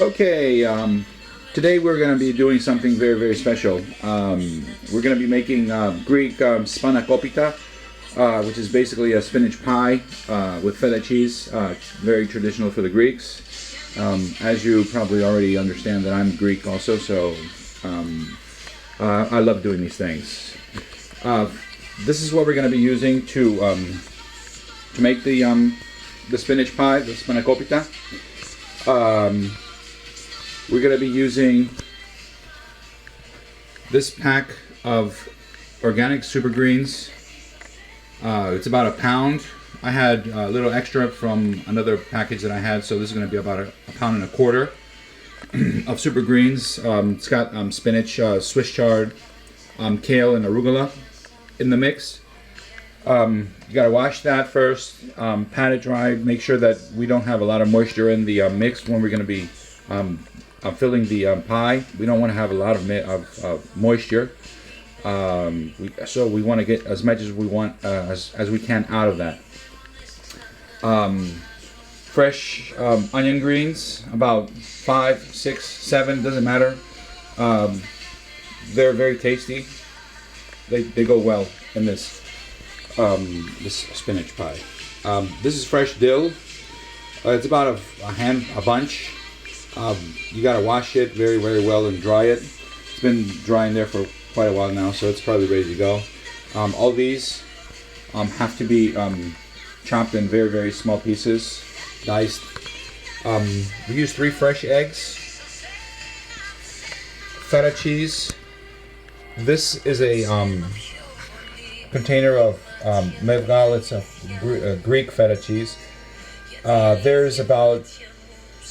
Okay, today we're going to be doing something very, very special. We're going to be making Greek Spanakopita, which is basically a spinach pie with feta cheese, very traditional for the Greeks. As you probably already understand that I'm Greek also, so I love doing these things. This is what we're going to be using to make the spinach pie, the Spinacopita. We're going to be using this pack of organic super greens. It's about a pound. I had a little extra from another package that I had, so this is going to be about a pound and a quarter of super greens. It's got spinach, Swiss chard, kale, and arugula in the mix. You got to wash that first, pat it dry, make sure that we don't have a lot of moisture in the mix when we're going to be filling the pie. We don't want to have a lot of moisture, so we want to get as much as we want as we can out of that. Fresh onion greens, about 5, 6, 7, doesn't matter. They're very tasty. They go well in this spinach pie. This is fresh dill. It's about a bunch. You gotta wash it very, very well and dry it. It's been drying there for quite a while now, so it's probably ready to go. All these have to be chopped in very, very small pieces, diced. We use 3 fresh eggs, feta cheese. This is a container of mevgal. It's a Greek feta cheese. There's about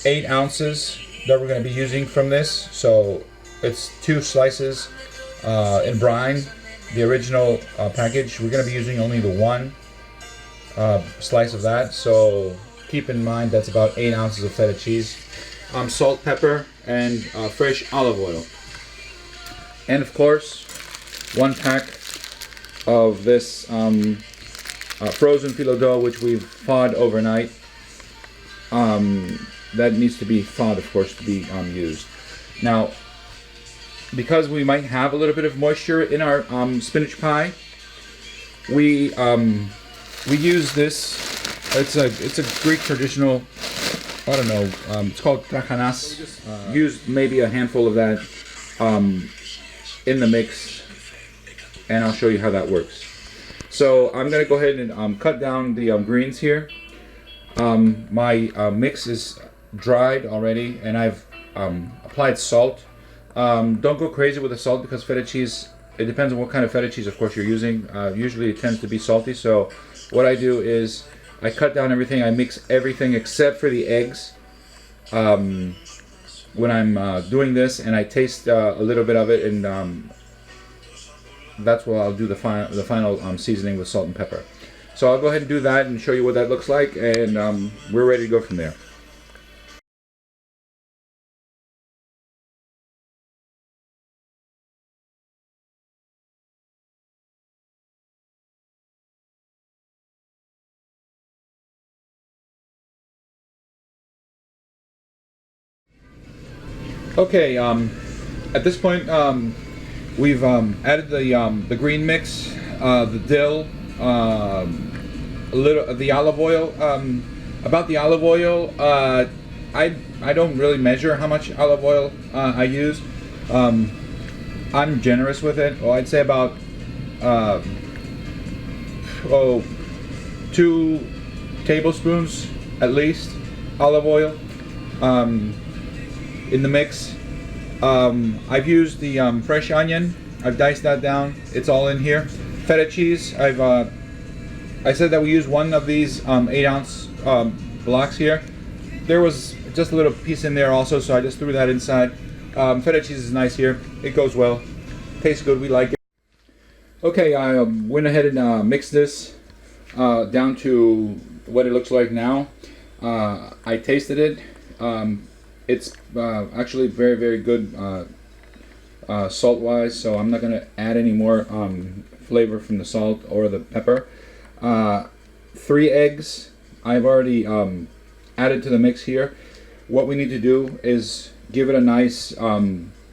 8 ounces that we're going to be using from this, so it's 2 slices in brine. The original package, we're going to be using only the 1 slice of that, so keep in mind that's about 8 ounces of feta cheese. Salt, pepper, and fresh olive oil, and of course 1 pack of this frozen phyllo dough, which we've thawed overnight. That needs to be thawed, of course, to be used. Now, because we might have a little bit of moisture in our spinach pie, we use this. It's a Greek traditional. I don't know. It's called trachanas. Use maybe a handful of that in the mix, and I'll show you how that works. So I'm gonna go ahead and cut down the greens here. My mix is dried already, and I've applied salt. Don't go crazy with the salt because feta cheese, it depends on what kind of feta cheese, of course, you're using. Usually it tends to be salty, so what I do is I cut down everything. I mix everything except for the eggs when I'm doing this, and I taste a little bit of it, and that's where I'll do the final seasoning with salt and pepper. So I'll go ahead and do that and show you what that looks like, and we're ready to go from there. Okay, at this point we've added the green mix, the dill, a little of the olive oil. About the olive oil, I don't really measure how much olive oil I use. I'm generous with it. Well, I'd say about 2 tablespoons at least olive oil in the mix. I've used the fresh onion. I've diced that down. It's all in here. Feta cheese. I said that we use 1 of these 8-ounce blocks here. There was just a little piece in there also, so I just threw that inside. Feta cheese is nice here. It goes well. Tastes good. We like it. Okay, I went ahead and mixed this down to what it looks like now. I tasted it. It's actually very, very good salt-wise, so I'm not going to add any more flavor from the salt or the pepper. 3 eggs I've already added to the mix here. what we need to do is give it a nice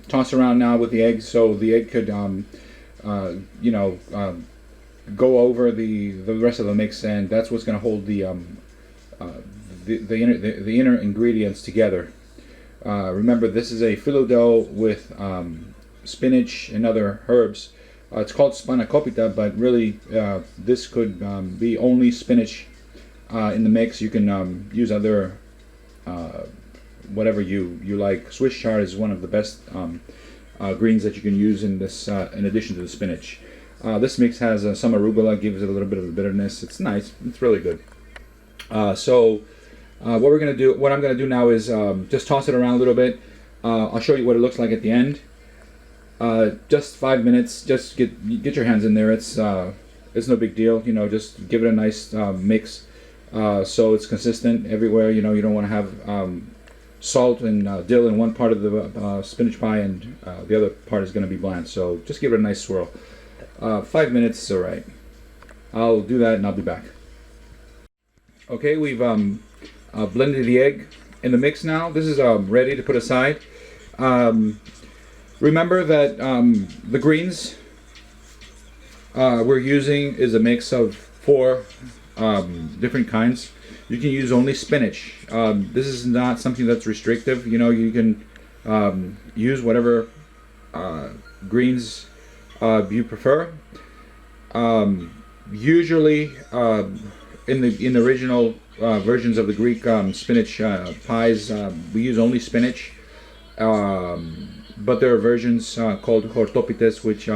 toss around now with the egg, so the egg could go over the rest of the mix, and that's what's going to hold the inner ingredients together. Remember, this is a phyllo dough with spinach and other herbs. It's called Spinacopita, but really this could be only spinach in the mix. You can use other whatever you like. Swiss chard is one of the best greens that you can use in this, in addition to the spinach. This mix has some arugula, gives it a little bit of a bitterness. It's nice. It's really good. What I'm gonna do now is just toss it around a little bit. I'll show you what it looks like at the end. Just 5 minutes. Just get your hands in there. It's no big deal. Just give it a nice mix, so it's consistent everywhere. You don't want to have salt and dill in one part of the spinach pie, and the other part is going to be bland. So just give it a nice swirl. 5 minutes is all right. I'll do that and I'll be back. Okay, we've blended the egg in the mix now. This is ready to put aside. Remember that the greens we're using is a mix of 4 different kinds. You can use only spinach. This is not something that's restrictive. You can use whatever greens you prefer. Usually, in the original versions of the Greek spinach pies, we use only spinach. But there are versions called hortopites, which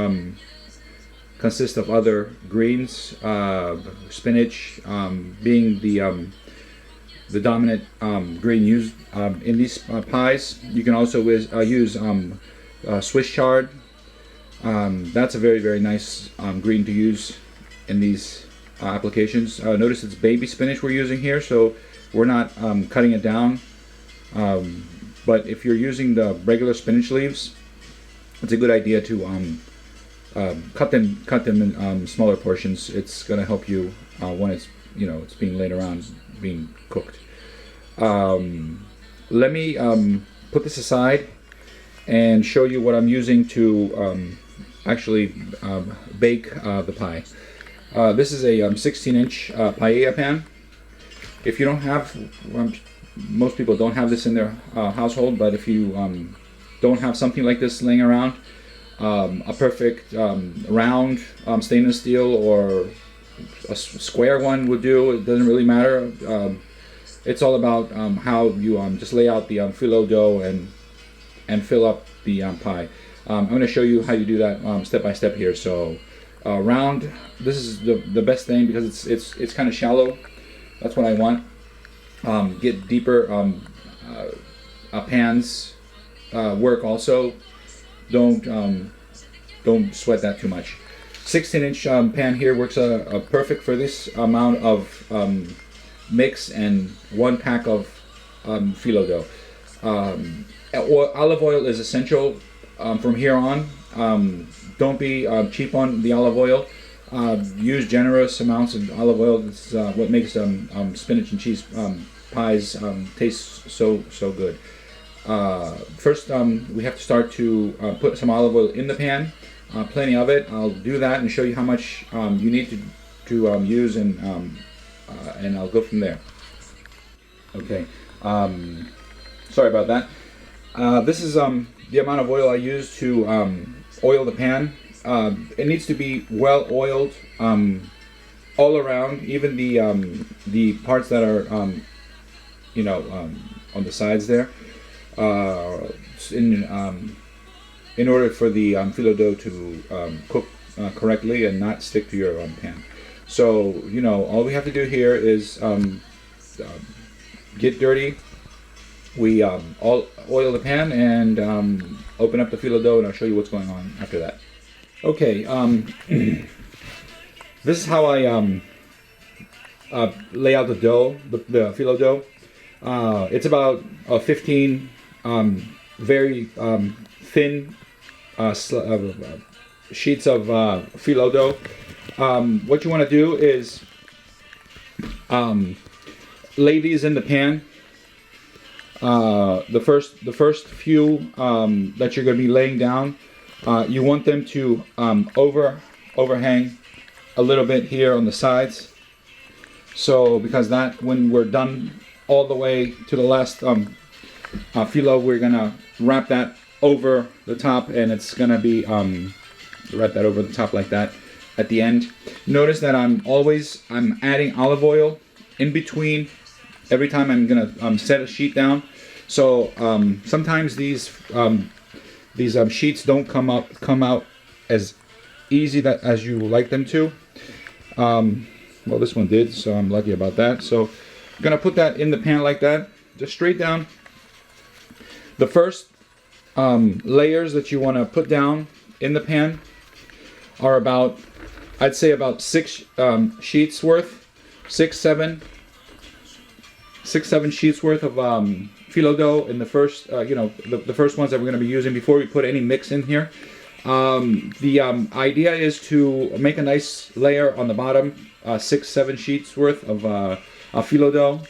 consist of other greens. Spinach being the dominant green used in these pies. You can also use Swiss chard. That's a very, very nice green to use in these applications. Notice it's baby spinach we're using here, so we're not cutting it down. But if you're using the regular spinach leaves, it's a good idea to cut them in smaller portions. It's going to help you when it's being laid around, being cooked. Let me put this aside and show you what I'm using to actually bake the pie. This is a 16-inch paella pan. If you don't have, most people don't have this in their household, but if you don't have something like this laying around, a perfect round stainless steel or a square one would do. It doesn't really matter. It's all about how you just lay out the phyllo dough and fill up the pie. I'm going to show you how you do that step by step here. So round, this is the best thing because it's kind of shallow. That's what I want. Get deeper pans work also. Don't sweat that too much. 16-inch pan here works perfect for this amount of mix and 1 pack of phyllo dough. Olive oil is essential from here on. Don't be cheap on the olive oil. Use generous amounts of olive oil. It's what makes spinach and cheese pies taste so good. First, we have to start to put some olive oil in the pan. Plenty of it. I'll do that and show you how much you need to use, and I'll go from there. Okay. Sorry about that. This is the amount of oil I use to oil the pan. It needs to be well oiled all around, even the parts that are on the sides there. In order for the phyllo dough to cook correctly and not stick to your pan. So all we have to do here is get dirty. We all oil the pan and open up the phyllo dough, and I'll show you what's going on after that. Okay, this is how I lay out the dough, the phyllo dough. It's about 15 very thin sheets of phyllo dough. What you want to do is lay these in the pan. the first few that you're going to be laying down, you want them to overhang a little bit here on the sides. So because that, when we're done all the way to the last phyllo, we're gonna wrap that over the top, and it's gonna be wrap that over the top like that at the end. Notice that I'm adding olive oil in between every time I'm gonna set a sheet down. So sometimes these sheets don't come out as easy as you like them to. Well, this one did, so I'm lucky about that. So I'm gonna put that in the pan like that, just straight down. The first layers that you want to put down in the pan are about, I'd say about 6 sheets worth, 6-7 sheets worth of phyllo dough in the first, the first ones that we're going to be using before we put any mix in here. The idea is to make a nice layer on the bottom, 6-7 sheets worth of phyllo dough.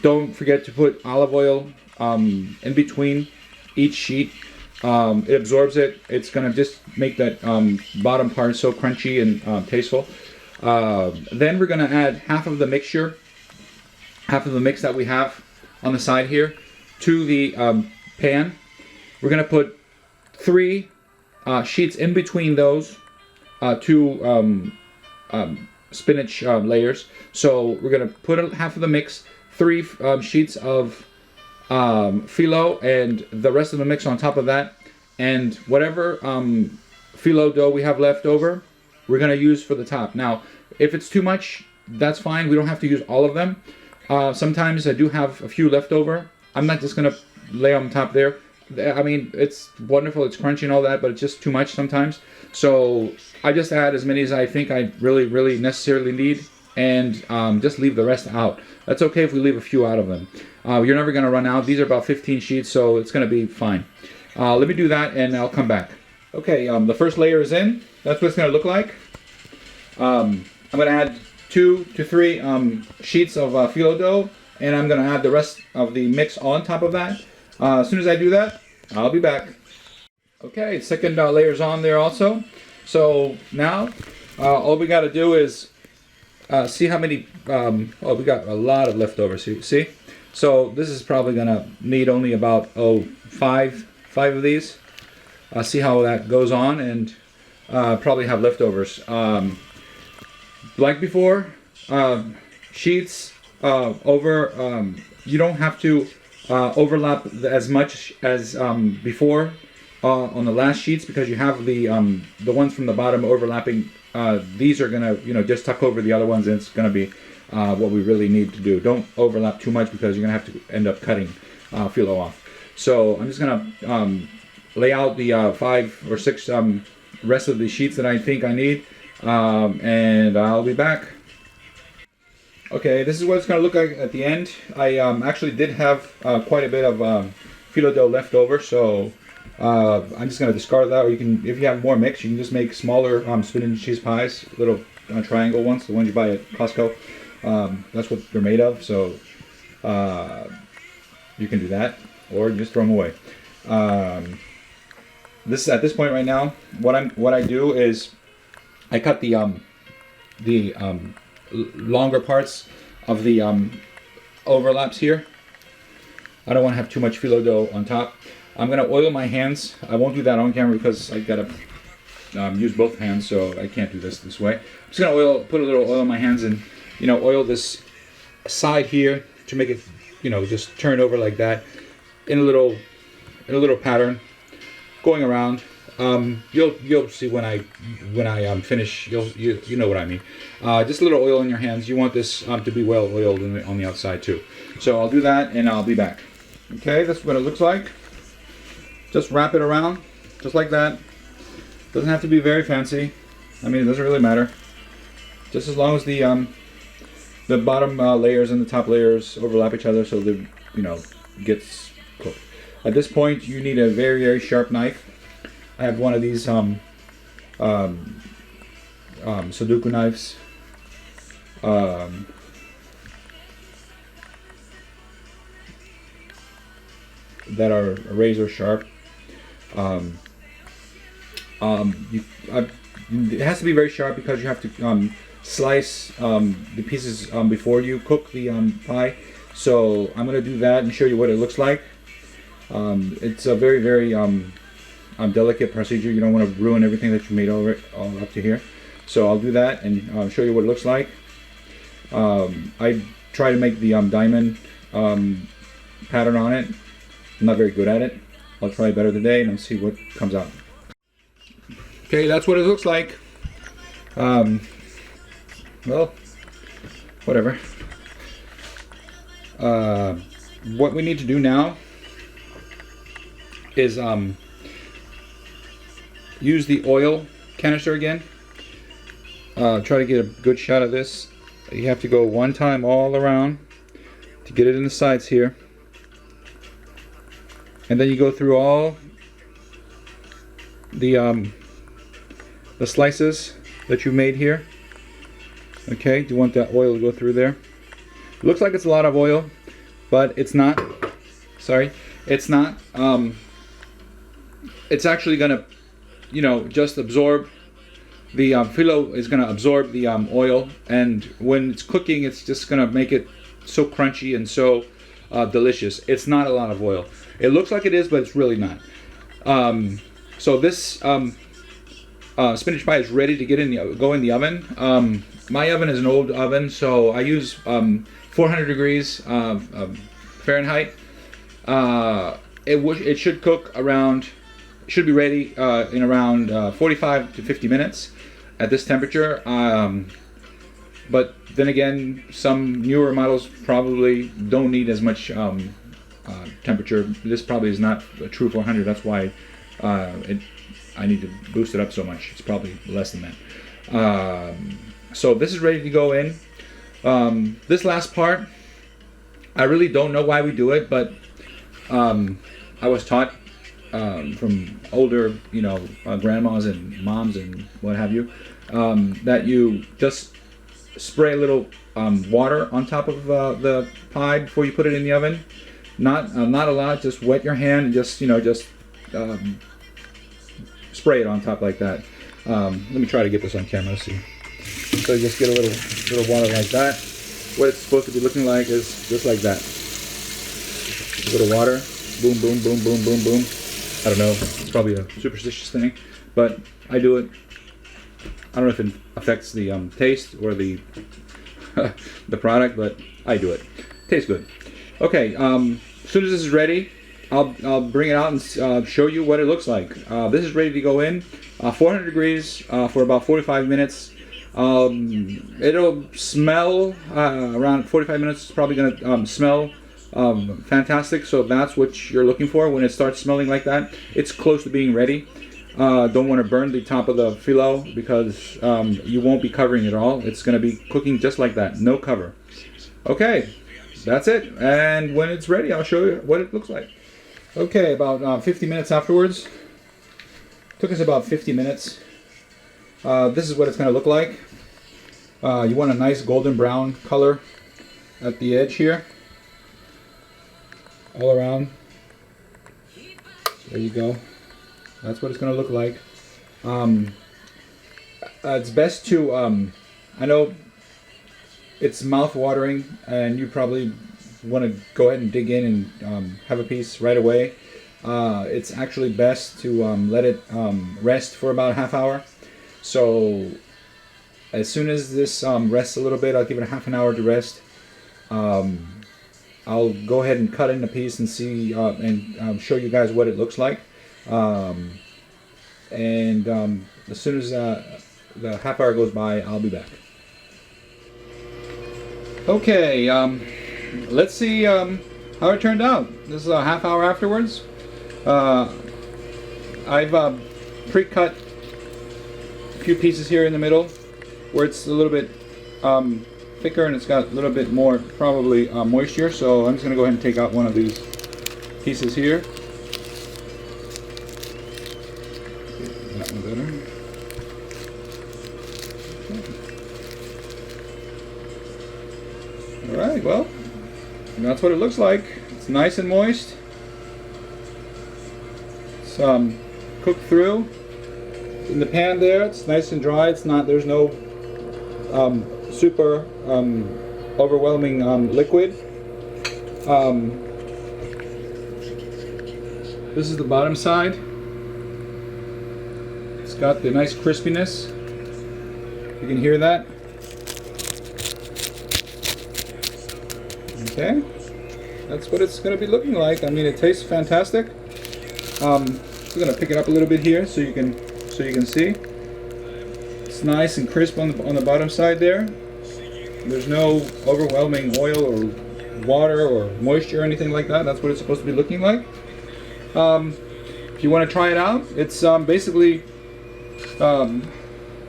Don't forget to put olive oil in between each sheet. It absorbs it. It's going to just make that bottom part so crunchy and tasteful. Then we're going to add half of the mixture, half of the mix that we have on the side here, to the pan. We're going to put 3 sheets in between those 2 spinach layers. So we're going to put half of the mix, 3 sheets of phyllo, and the rest of the mix on top of that. And whatever phyllo dough we have left over, we're going to use for the top. Now, if it's too much, that's fine. We don't have to use all of them. Sometimes I do have a few left over. I'm not just going to lay on top there. I mean, it's wonderful, it's crunchy and all that, but it's just too much sometimes. So I just add as many as I think I really necessarily need, and just leave the rest out. That's okay if we leave a few out of them. You're never going to run out. These are about 15 sheets, so it's going to be fine. Let me do that and I'll come back. Okay, the first layer is in. That's what it's going to look like. I'm going to add 2 to 3 sheets of phyllo dough, and I'm going to add the rest of the mix on top of that. As soon as I do that, I'll be back. Okay, second layer's on there also. So now, all we got to do is see how many, oh, we got a lot of leftovers, see? So this is probably going to need only about, 5 of these. See how that goes on, and probably have leftovers. Like before, sheets over, you don't have to overlap as much as before on the last sheets, because you have the ones from the bottom overlapping. These are gonna just tuck over the other ones, and it's gonna be what we really need to do. Don't overlap too much, because you're gonna have to end up cutting phyllo off. So I'm just gonna lay out the 5 or 6 rest of the sheets that I think I need, and I'll be back. Okay, this is what it's going to look like at the end. I actually did have quite a bit of phyllo dough left over, so I'm just going to discard that. Or you can, if you have more mix, you can just make smaller spinach and cheese pies, little triangle ones, the ones you buy at Costco. That's what they're made of, so you can do that, or just throw them away. This at this point right now, what I do is I cut the longer parts of the overlaps here. I don't want to have too much phyllo dough on top. I'm going to oil my hands. I won't do that on camera because I got to use both hands, so I can't do this way. I'm just going to put a little oil on my hands, and oil this side here to make it just turn over like that in a little pattern going around. You'll see when I finish. You know what I mean. Just a little oil in your hands. You want this to be well oiled on the outside too. So I'll do that and I'll be back. Okay, that's what it looks like. Just wrap it around, just like that. Doesn't have to be very fancy. I mean, it doesn't really matter. Just as long as the bottom layers and the top layers overlap each other, so the gets cooked. At this point, you need a very sharp knife. I have one of these Sudoku knives. that are razor sharp. It has to be very sharp because you have to slice the pieces before you cook the pie. So I'm going to do that and show you what it looks like. It's a very, very delicate procedure. You don't want to ruin everything that you made all up to here. So I'll do that and show you what it looks like. I try to make the diamond pattern on it. I'm not very good at it. I'll try better today and I'll see what comes out. Okay, that's what it looks like. Well, whatever. What we need to do now is use the oil canister again. Try to get a good shot of this. You have to go one time all around to get it in the sides here. And then you go through all the slices that you made here. Okay, do you want that oil to go through there? Looks like it's a lot of oil, but it's not. Sorry, it's not. It's actually gonna, just absorb. The phyllo is gonna absorb the oil, and when it's cooking, it's just gonna make it so crunchy and so delicious. It's not a lot of oil. It looks like it is, but it's really not. So this spinach pie is ready to go in the oven. My oven is an old oven, so I use 400 degrees Fahrenheit. It should cook around, should be ready in around 45 to 50 minutes at this temperature. But then again, some newer models probably don't need as much temperature. This probably is not a true 400. That's why I need to boost it up so much. It's probably less than that. So this is ready to go in. This last part, I really don't know why we do it, but I was taught from older, grandmas and moms and what have you, that you just spray a little water on top of the pie before you put it in the oven. Not a lot. Just wet your hand and just spray it on top like that. Let me try to get this on camera. See. So you just get a little water like that. What it's supposed to be looking like is just like that. A little water. Boom, boom, boom, boom, boom, boom. I don't know. It's probably a superstitious thing, but I do it. I don't know if it affects the taste or the the product, but I do it. Tastes good. Okay. As soon as this is ready, I'll bring it out and show you what it looks like. This is ready to go in 400 degrees for about 45 minutes. It'll smell around 45 minutes. It's probably going to smell fantastic. So that's what you're looking for when it starts smelling like that. It's close to being ready. Don't want to burn the top of the phyllo because you won't be covering it all. It's going to be cooking just like that, no cover. Okay, that's it. And when it's ready, I'll show you what it looks like. Okay, about 50 minutes afterwards. Took us about 50 minutes. This is what it's going to look like. You want a nice golden brown color at the edge here. All around. There you go. That's what it's going to look like. It's best to, I know it's mouth-watering and you probably want to go ahead and dig in and have a piece right away. It's actually best to let it rest for about a half hour. So as soon as this rests a little bit, I'll give it a half an hour to rest. I'll go ahead and cut it in a piece and see and show you guys what it looks like. And as soon as the half hour goes by, I'll be back. Okay, let's see how it turned out. This is a half hour afterwards. I've pre-cut a few pieces here in the middle where it's a little bit thicker and it's got a little bit more probably moisture. So I'm just going to go ahead and take out one of these pieces here. That one better. Okay. Alright, well, that's what it looks like. It's nice and moist. cooked through in the pan there. It's nice and dry. It's not. There's no super overwhelming liquid. This is the bottom side. It's got the nice crispiness. You can hear that. Okay, that's what it's going to be looking like. I mean, it tastes fantastic. I'm going to pick it up a little bit here so you can see. It's nice and crisp on the bottom side there. There's no overwhelming oil or water or moisture or anything like that. That's what it's supposed to be looking like. If you want to try it out, it's basically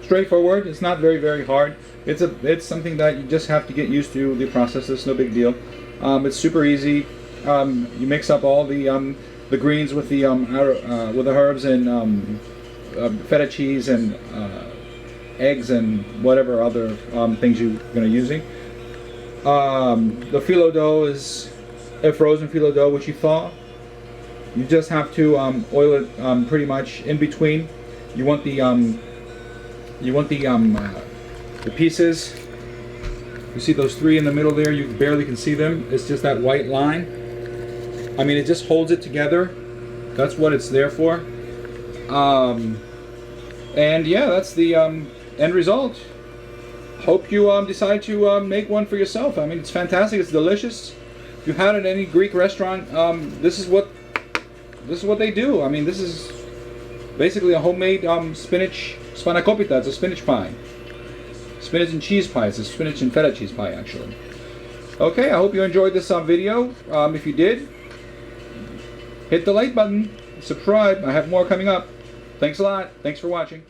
straightforward. It's not very hard. It's something that you just have to get used to the process. It's no big deal. It's super easy. You mix up all the greens with the herbs and feta cheese and eggs and whatever other things you're going to using. The phyllo dough is a frozen phyllo dough which you thaw. You just have to oil it pretty much in between. You want the pieces. You see those three in the middle there? You barely can see them. It's just that white line. I mean, it just holds it together. That's what it's there for. And yeah, that's the end result. Hope you decide to make one for yourself. I mean, it's fantastic. It's delicious. If you had it at any Greek restaurant, this is what they do. I mean, this is basically a homemade spinach Spanakopita. It's a spinach pie. Spinach and cheese pie. It's a spinach and feta cheese pie, actually. Okay, I hope you enjoyed this video. If you did, hit the like button, subscribe. I have more coming up. Thanks a lot. Thanks for watching.